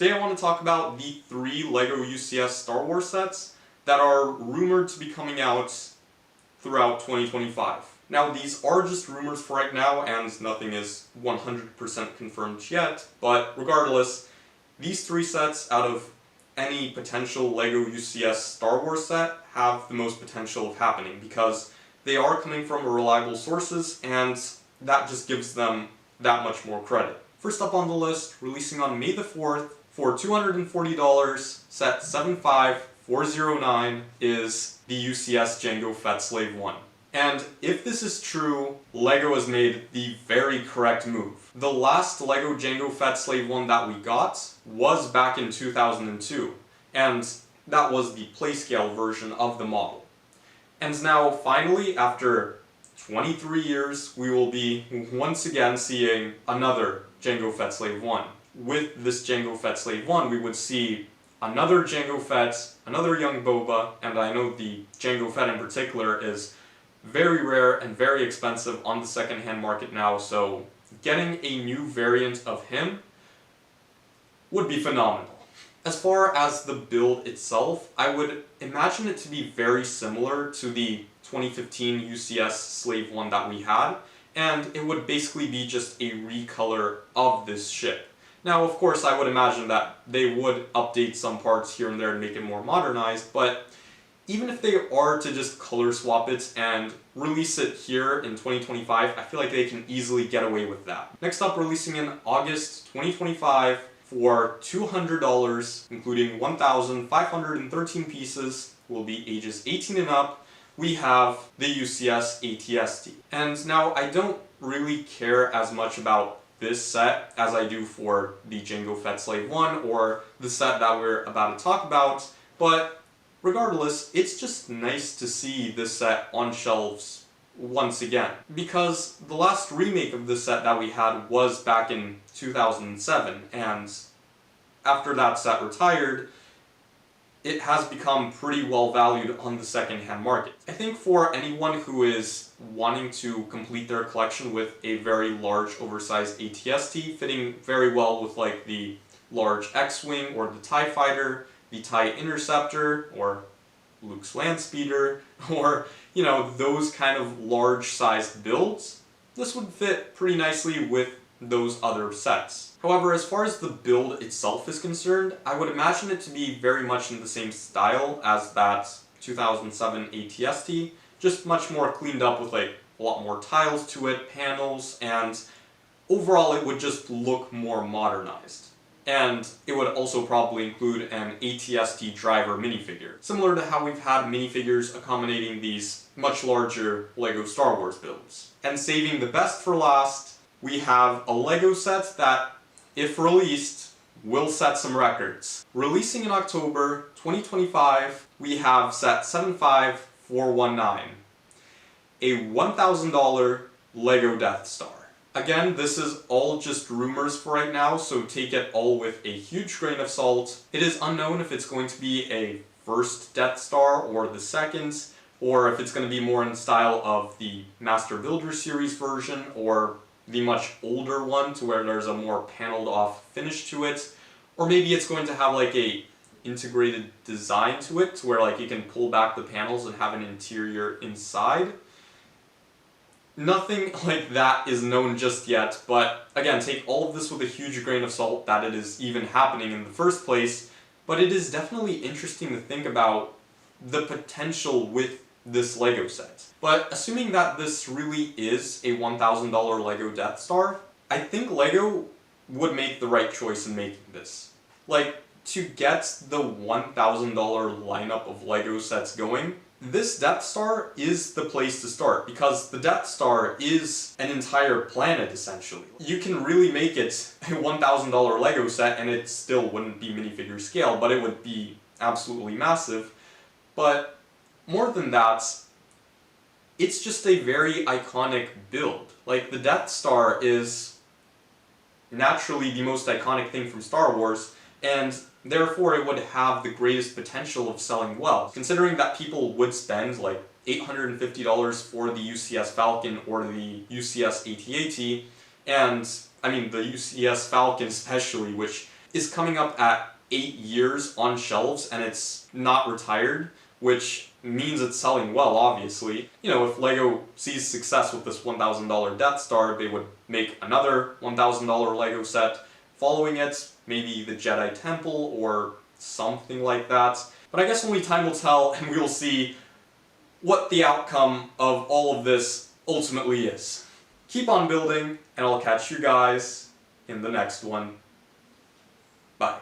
Today I want to talk about the 3 LEGO UCS Star Wars sets that are rumored to be coming out throughout 2025. Now these are just rumors for right now and nothing is 100% confirmed yet, but regardless, these 3 sets out of any potential LEGO UCS Star Wars set have the most potential of happening because they are coming from reliable sources and that just gives them that much more credit. First up on the list, releasing on May the 4th for $240, set 75409 is the UCS Jango Fett Slave 1. And if this is true, LEGO has made the very correct move. The last LEGO Jango Fett Slave 1 that we got was back in 2002, and that was the playscale version of the model. And now, finally, after 23 years, we will be once again seeing another Jango Fett Slave 1. With this Jango Fett Slave 1, we would see another Jango Fett, another young Boba, and I know the Jango Fett in particular is very rare and very expensive on the second-hand market now, so getting a new variant of him would be phenomenal. As far as the build itself, I would imagine it to be very similar to the 2015 UCS Slave 1 that we had, and it would basically be just a recolor of this ship. Now, of course, I would imagine that they would update some parts here and there to make it more modernized, but even if they are to just color swap it and release it here in 2025, I feel like they can easily get away with that. Next up, releasing in August 2025 for $200, including 1,513 pieces, will be ages 18 and up, we have the UCS ATST. And now, I don't really care as much about this set as I do for the Jango Fett Slave 1 or the set that we're about to talk about, but regardless, it's just nice to see this set on shelves once again. Because the last remake of this set that we had was back in 2007, and after that set retired, it has become pretty well valued on the second-hand market. I think for anyone who is wanting to complete their collection with a very large oversized ATST, fitting very well with like the large X-Wing or the TIE Fighter, the TIE Interceptor, or Luke's Landspeeder, or, you know, those kind of large-sized builds, this would fit pretty nicely with those other sets. However, as far as the build itself is concerned, I would imagine it to be very much in the same style as that 2007 ATST, just much more cleaned up with like a lot more tiles to it, panels, and overall it would just look more modernized. And it would also probably include an ATST driver minifigure, similar to how we've had minifigures accommodating these much larger LEGO Star Wars builds. And saving the best for last, we have a LEGO set that, if released, will set some records. Releasing in October 2025, we have set 75419, a $1,000 LEGO Death Star. Again, this is all just rumors for right now, so take it all with a huge grain of salt. It is unknown if it's going to be a first Death Star or the second, or if it's going to be more in the style of the Master Builder series version, or the much older one to where there's a more paneled off finish to it, or maybe it's going to have like a integrated design to it to where like you can pull back the panels and have an interior inside. Nothing like that is known just yet, but again, take all of this with a huge grain of salt that it is even happening in the first place, but it is definitely interesting to think about the potential with this LEGO set. But assuming that this really is a $1,000 LEGO Death Star, I think LEGO would make the right choice in making this. Like, to get the $1,000 lineup of LEGO sets going, this Death Star is the place to start, because the Death Star is an entire planet, essentially. You can really make it a $1,000 LEGO set and it still wouldn't be minifigure scale, but it would be absolutely massive. But more than that, it's just a very iconic build. Like, the Death Star is naturally the most iconic thing from Star Wars, and therefore it would have the greatest potential of selling well. Considering that people would spend like $850 for the UCS Falcon or the UCS AT-AT, and I mean the UCS Falcon especially, which is coming up at 8 years on shelves and it's not retired, which means it's selling well, obviously. You know, if LEGO sees success with this $1,000 Death Star, they would make another $1,000 LEGO set following it, maybe the Jedi Temple or something like that. But I guess only time will tell, and we will see what the outcome of all of this ultimately is. Keep on building, and I'll catch you guys in the next one. Bye.